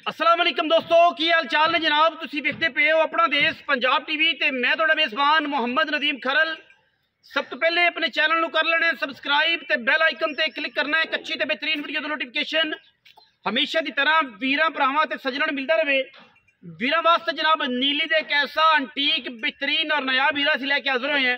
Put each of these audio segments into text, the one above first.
अस्सलाम वालेकुम दोस्तों, की हाल चाल ने जनाब। तुसी देखते पे हो अपना देश पंजाब टीवी ते मैं तुहाडा मेज़बान मोहम्मद नदीम खरल। सब तो पहले अपने चैनल नूं कर लेना सबसक्राइब ते बैल आइकन ते क्लिक करना है कच्ची ते बेहतरीन वीडियो दी नोटिफिकेशन हमेशा की तरह वीरां भरावां ते सज्जणां नूं मिलदा रहे। वीरां वास्ते जनाब नीली दे एक ऐसा अंटीक बेहतरीन और नायाब हीरा असीं लैके हाज़र होए हैं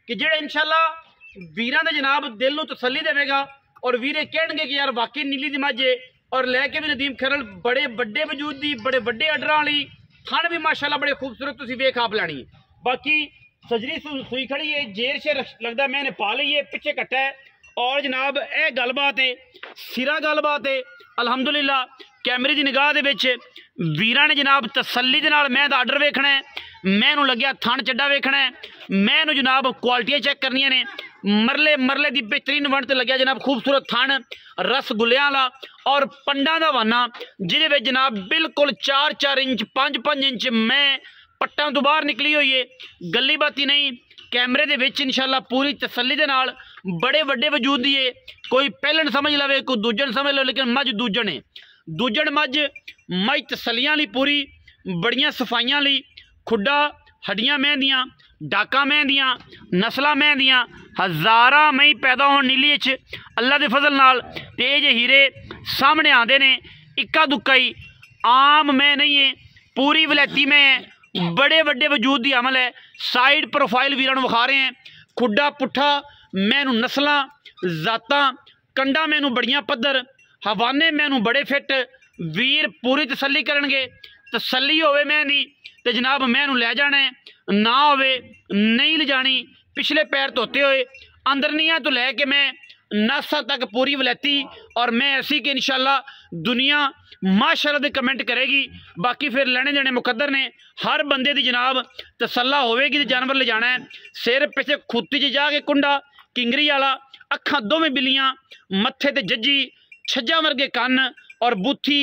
कि जेड़ा इंशाअल्लाह वीरां दे जनाब दिल नूं तसल्ली देवेगा और वीरे कहणगे कि यार वाकई नीली दी मझ है। और लैके भी नदीम खरल बड़े बड़े वजूद दी बड़े बड़े अडरां वाली थन भी माशाल्लाह बड़े खूबसूरत तुसीं वेख आप लैनी है। बाकी सजरी सूई खड़ी है, जेर शेर लगता मैंने पा ली है, पिछे कट्टा है और जनाब यह गलबात है, सिरा गलबात है अलहमदुलिल्लाह। कैमरे की निगाह दे विच वीरां ने जनाब तसल्ली दे नाल मैं दा आर्डर वेखना है, मैनू लग्या थन चड्डा वेखना है, मैनू जनाब क्वालिटियां चेक करनियां ने, मरले मरले की बेहतरीन वंड ते लग्या जनाब खूबसूरत थन रसगुल्लियां वाला और पंडा दा वाना जिहदे विच जनाब बिल्कुल 4-4 इंच 5-5 इंच मैं पट्टां तो बाहर निकली हुई है। गली बाती नहीं, कैमरे दे विच इंशाअल्लाह पूरी तसल्ली दे नाल बड़े वड्डे वजूद दी है। कोई पहलन समझ लवे कोई दूजन समझ लो, लेकिन मझ दूजन है। दूजन मझ तसलियां ली पूरी बड़ियां सफाइयां ली, खुड्डा हड्डियां मैं दियां, डाका मैं दियां, नस्लां मैं दियां, हज़ारा मई पैदा हो नीली च अल्लाह के फजल नाल। ते ये जे हीरे सामने आते ने इक्का दुक्का ही आम मैं नहीं है, पूरी वलैती में है, बड़े वड्डे वजूद की अमल है। साइड प्रोफाइल वीरां नूं विखा रहे हैं, खुड्डा पुट्ठा मैनू नस्लां जातां कंडा मैनू बड़ियां पद्धर, हवाने मैनू बड़े फिट। वीर पूरी तसल्ली करनगे, तसल्ली होवे मैं दी ते जनाब मैनू लै जाना है, ना होवे नहीं ले जानी। पिछले पैर धोते हुए अंदरनिया तो लैके मैं नासा तक पूरी वलैती और मैं ऐसी कि इंशाअल्लाह दुनिया माशाअल्लाह दे कमेंट करेगी। बाकी फिर लेने देने मुकद्दर ने, हर बंदे दी जनाब तसल्ला होवेगी तो जानवर ले जाना है। सिर पिछे खुत्ती च जाके कुंडा किंगरी वाला, अखां दोवें बिल्लियां, मत्थे ते जज्जी, छज्जा वर्गे कन और बूथी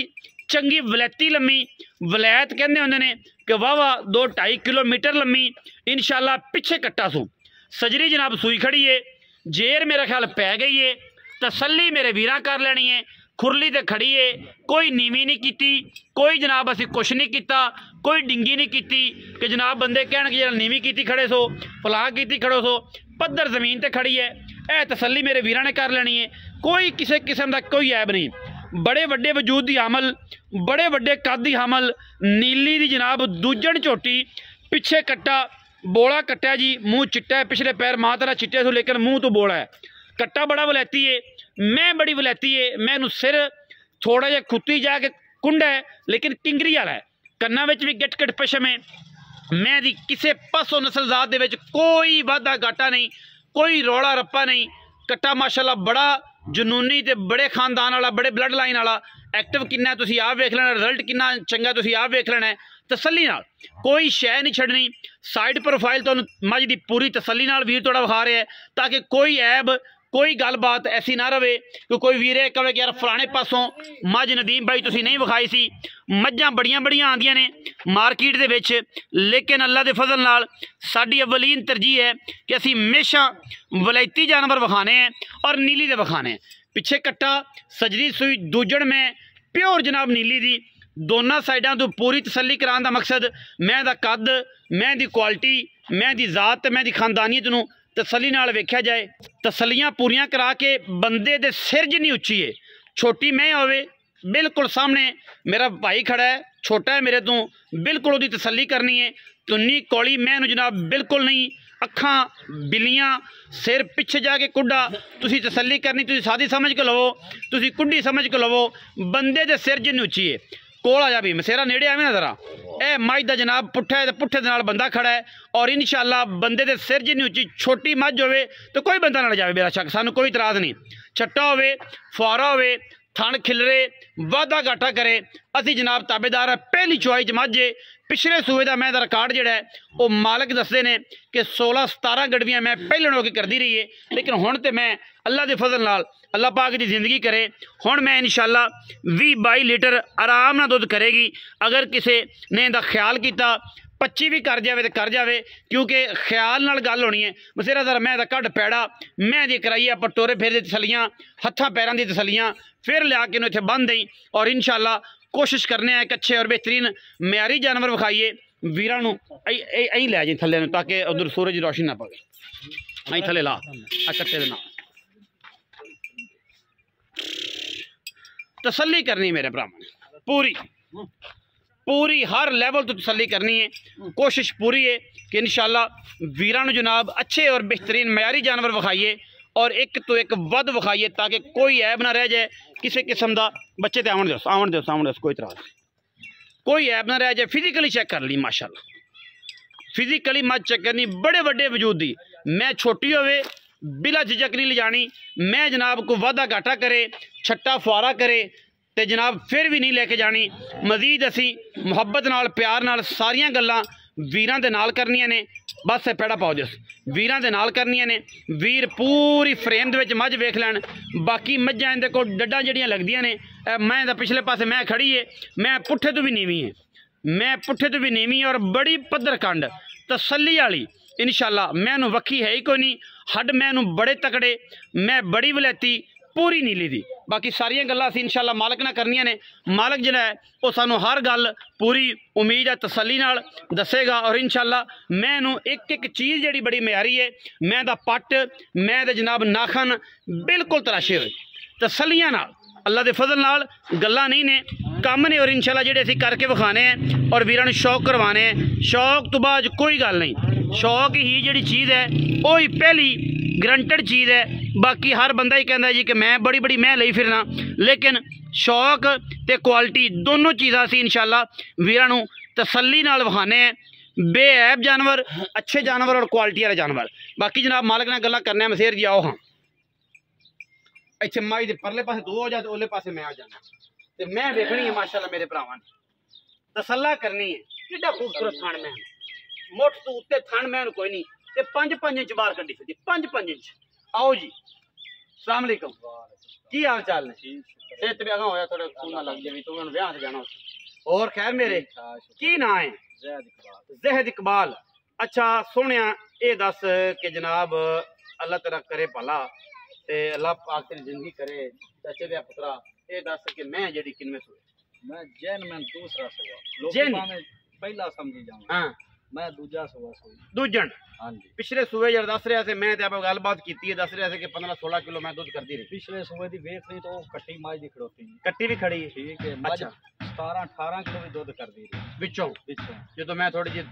चंगी वलैती लम्मी। वलैत कहते होंगे ने कि वाह 2-2.5 किलोमीटर लम्मी इंशाअल्लाह। पिछे कट्टा सू सजरी जनाब सूई खड़ी है, जेर मेरा ख्याल पै गई है, तसल्ली मेरे वीरां कर लेनी है। खुरली ते खड़ी है, कोई नीवी नहीं की, कोई जनाब असी कुछ नहीं किया, कोई डिंगी नहीं की कि जनाब बंदे कहण कि नीवी की खड़े सो फलां की खड़ो सो। पद्धर जमीन ते खड़ी है, यह तसल्ली मेरे वीरां ने कर लेनी है। कोई किसी किस्म का कोई ऐब नहीं, बड़े वड्डे वजूद की हमल, बड़े वड्डे कद की हमल, नीली दी जनाब दूजन झोटी, पिछे कट्टा बोला कट्टा जी, मुँह चिट्टा है, पिछले पैर माँ तरह चिट्टे सो लेकिन मुँह तो बोला है। कट्टा बड़ा वलैती है, मैं बड़ी वलैती है, मैनू सिर थोड़ा जहा खुत्ती जाके कुंड है लेकिन किंगरी वाला है। कन्ना विच भी गिट गिट पशम है। मैं दी किसी पासों नस्ल जात दे विच कोई वाधा घाटा नहीं, कोई रौला रप्पा नहीं। कट्टा माशाअल्लाह बड़ा जनूनी ते बड़े खानदान वाला, बड़े ब्लड लाइन वाला। एक्टिव किन्ना तुसी आप वेख लेना, रिजल्ट किन्ना चंगा तुसी आप वेख लेना है। तसल्ली नाल कोई शै नहीं छड्डनी। साइड प्रोफाइल तो मझ की पूरी तसल्ली नाल वीर थोड़ा विखा रहा है ताकि कोई ऐब कोई गलबात ऐसी ना रहे कि कोई वीरे कहे कि यार फलाने पासों मझ नदीम भाई तुसी नहीं विखाई सी। मझां बड़ियां बड़ियां आंदियां ने मार्केट दे विच, लेकिन अल्लाह के फजल नाल साडी अवलीन तरजीह है कि असी हमेशा वलैती जानवर विखाने हैं और नीली दे विखाने हैं। पिछे कट्टा सजरी सूई दूजण में प्योर जनाब नीली दी, दोनों साइडों तो पूरी तसल्ली कराने का मकसद मैं दा कद, मैं दी क्वालिटी, मैं दी जात, मैं दी खानदानीयत नूं तसल्ली नाल वेख्या जाए। तसल्लियां पूरियां करा के बंदे दे सिर जिन्नी उच्ची है, छोटी मैं होवे बिल्कुल सामने मेरा भाई खड़ा है, छोटा है मेरे तो, बिल्कुल उसकी तसल्ली करनी है। तुन्नी कौली मैं जनाब बिल्कुल नहीं, अखां बिल्लियां, सिर पिछे जाके कुड्डा, तुसी तसल्ली करनी, तुसी सादी समझ के लवो, तुसी कुड्डी समझ के लवो। बंदे दे सिर जिन्नी उच्ची है, कोल आ जा भी मसेरा नेड़े आवे ना जरा, ए मझ दा जनाब पुट्ठा है, पुट्ठे दे नाल बंदा खड़ा है और इंशाअल्लाह बंदे दे सिर जिन्नी उच्ची छोटी मझ होवे तो कोई बंदा ना जावे, मेरा शक सानू कोई इतराज़ नहीं। छट्टा होवे, फुआरा होवे, थन खिलरे, वाधा घाटा करे, असी जनाब ताबेदार है। पहली चुआई च मझ है, पिछले सूबे का मैं रिकॉर्ड जोड़ा है वो मालक दसते हैं कि 16-17 गड़वियाँ मैं पहले होकर करती रही है, लेकिन हुण तो मैं अल्लाह के फजल नाल अल्लाह पाक की जिंदगी करे, हुण मैं इंशाअल्लाह 20-22 लीटर आराम नाल दुध करेगी। अगर किसी ने इहदा ख्याल किया 25 भी कर जाए तो कर जाए, क्योंकि ख्याल नाल गल होनी है। बसेरा जरा मैं कढ़ पैड़ा मैं दी कराई आप टोरे फेर दी तसलियां, हत्थां पैरां दी तसलियां, फिर लिया के इत्थे बन दई और इंशाअल्लाह कोशिश करने एक अच्छे और बेहतरीन म्यारी जानवर विखाइए वीरां नूं। अं लै जी थले ताकि उधर सूरज की रोशनी ना पवे। अं थले ला आ कट्टे दे नाल तसल्ली करनी मेरे भरावां पूरी पूरी हर लैवल तो तसल्ली करनी है। कोशिश पूरी है कि इंशाअल्लाह वीरां नूं जनाब अच्छे और बेहतरीन म्यारी जानवर विखाइए और एक तो एक वध विखाइए ताकि कोई ऐब ना रह जाए किसी किस्म का। बच्चे तो आवन दो कोई इतराज कोई ऐब ना रह जाए। फिजिकली चेक कर ली माशाअल्लाह फिजिकली मत चेक करनी बड़े बड़े वजूद दी। मैं छोटी होवे बिला झिझक नहीं ले जानी। मैं जनाब को वादा घाटा करे छट्टा फुआरा करे तो जनाब फिर भी नहीं लेके जानी। मजीद असी मुहब्बत नाल प्यार नाल सारियां गल्लां वीरां दे नाल करनियां ने। बस पैड़ा पाओ जिस वीरां दे नाल करनियां ने। वीर पूरी फ्रेम दे विच मझ वेख लैन। बाकी मझां इहदे कोल डड्डां जिहड़ियां लगदियां ने। मैं दा पिछले पासे मैं खड़ी है मैं पुट्ठे तो भी नीवी है मैं पुट्ठे तो भी नीवी और बड़ी पद्धर कंड तसल्ली वाली इंशाअल्लाह। मैनू वक्खी है ही कोई नहीं। हड मैनू बड़े तकड़े मैं बड़ी वलैती पूरी नीली दी। बाकी सारियां गल्लां असीं इंशाअल्लाह मालक नाल करनियां ने। मालक जिहड़ा है वो सानू हर गल पूरी उम्मीद है तसल्ली नाल दसेगा और इंशाअल्लाह मैनू एक एक चीज़ जिहड़ी बड़ी म्यारी है मैं दा पट मैं दे जनाब नाखन बिल्कुल तराशे होए तसल्लियां नाल अल्लाह के फजल नाल गल्लां नहीं ने काम ने और इंशाअल्लाह जिहड़े असीं करके विखाने हैं और वीरां नूं शौक करवाने हैं। शौक तो बाद कोई गल नहीं। शौक ही जिहड़ी चीज़ है वही पहली ग्रंटेड चीज़ है। बाकी हर बंदा ही कहता जी कि मैं बड़ी बड़ी मैं लई फिरना लेकिन शौक ते क्वालिटी दोनों चीज़ां असीं इंशाअल्लाह वीरां नूं तसल्ली नाल विखाने हैं। बेऐब जानवर अच्छे जानवर और क्वालिटी वाले जानवर। बाकी जनाब मालक नाल गल्लां करने मसेर जी आओ। हाँ इत्थे माई दे परले पासे दो हो जाए तो ओले पासे मैं आ जाना ते मैं वेखनी है माशाअल्लाह मेरे भरावां ने तसल्ला करनी है। किड्डा खूबसूरत थान मैं मुठ तो उत्ते थान मैं कोई नहीं ते 5-5 इंच बाहर कड्डी फिरदी 5-5 इंच। आओ जी अस्सलाम वालेकुम की हाल चाल ने? सेहत भी अगा होया थोड़ा खून ना लग जाए तो उन्होंने ब्याह से जाना और खैर मेरे की ना है? ज़हद इकबाल। अच्छा सोहणिया ये दस कि जनाब अल्लाह तेरा करे भला ते अल्लाह पाक तेरी जिंदगी करे चाचे दे पुत्रा ये दस कि मैं जेडी किनवे सूए? मैं जैन मैं दूसरा सुआ जैन लोग पहला समझी जाऊं। हाँ मैं दूजा सुआ सुई दूजन। हाँ जी पिछले सूए जरा दस रहा से मैं ते आप गलबात की है दस रहा से कि 15-16 किलो मैं दूध करती रही। पिछले सुबह दी वेख रही तो कट्टी माई दी खड़ोती कट्टी भी खड़ी है ठीक है। अच्छा 17-18 किलो भी दूध कर दी रही विचों जो तो मैं थोड़ी जी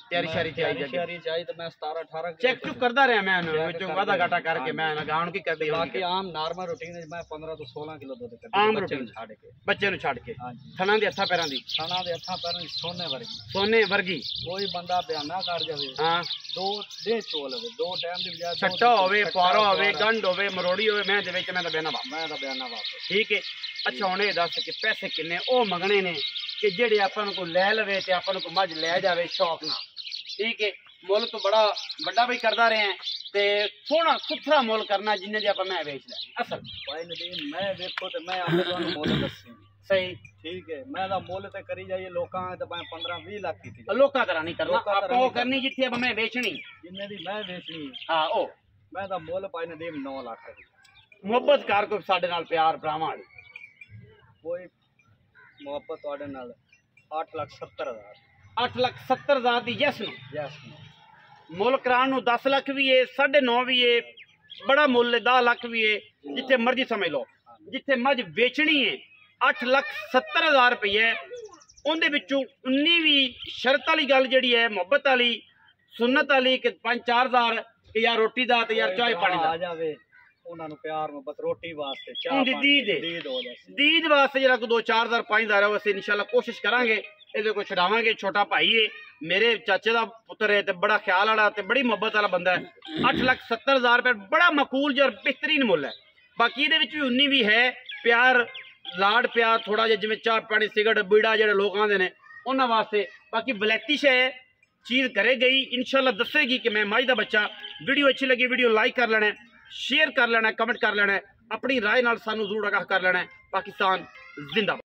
तैयारी शारी चाहिए तो मैं 17-18 चेक चुक करता रहा मैं विचों वादा घाटा करके मैं गाउन की कर दी। बाकी आम नॉर्मल रूटीन मैं 15 तो 16 किलो दूध कर आम बच्चे रूटीन नूं छाड़ के बच्चे नु छाड़ के हाँ जी थना दे हत्था पैरां दी खाना दे हत्थां पैरां दी सोने वर्गी वर्गी कोई बंदा बयाना कर जावे हाँ दो दे चोल होवे दो टाइम दी बजाय छट्टा होवे पारो होवे गंढ होवे मरोड़ी होवे मैं दे विच मैं दा बयाना वापस ठीक है। अच्छा हुण ये दस कि पैसे किन्ने ओ मंगने ने कि जेड़े आपां को लै लवे ते आपां को मझ लै जावे शौक नाल ठीक है। मुल तो बड़ा बड़ा भी करदा रहे हैं ते सोहना सुथरा मुल करना जिन्ने जे मैं वेच लै असल भाई नदीम मैं देखो ते मैं आपे तुहानू मुल दस्सी सही ठीक है। मैं दा मुल ते करी जाइए लोकां ते भाई 15-20 लाख की लोकां तरह नहीं करना आपो करनी जिथे अब मैं बेचनी जिन्ने दी मैं बेचनी हां ओ मैं दा मुल भाई नदीम 9 लाख दी मुहब्बत कर को साडे नाल प्यार भरावां वाली कोई मुहब्बत तुहाडे नाल 8,70,000 8,70,000 दी यस नो यस मुल करान नू 10 लाख भी है 9.5 भी है बड़ा मुल है 10 लाख भी है जिथे मर्जी समझ लो। जिथे मझ बेचनी है 8,70,000 रुपये उनदे विचों 19 भी शर्त वाली गल जिहड़ी है मुहब्बत वाली सुन्नत वाली कि 5-4 हज़ार कि यार रोटी दा ते यार चाय पानी दा आ जावे उन्हां नू प्यार मुहब्बत रोटी वास्ते चाह दीद वास्ते जरा 2-4 हज़ार 5 हज़ार असीं इंशाअल्लाह कोशिश करांगे ਇਹਦੇ को छड़ावांगे। छोटा भाई है मेरे चाचे का पुत्र है तो बड़ा ख्याल वाला तो बड़ी मुहब्बत वाला बंदा है। 8,70,000 रुपये बड़ा मकूल जो बेहतरीन मुल है। बाकी ये भी 19 भी है प्यार लाड प्यार थोड़ा जिहा जिवें चाह पानी सिगरट बीड़ा जो लोग आते हैं उन्होंने वास्ते। बाकी वलैती है चीज़ करे गई इंशाअल्लाह दसेगी कि मैं माई का बच्चा। वीडियो अच्छी लगी वीडियो लाइक कर लेना शेयर कर लेना कमेंट कर लेना अपनी राय नाल सानू जरूर आगाह कर लेना। पाकिस्तान जिंदाबाद।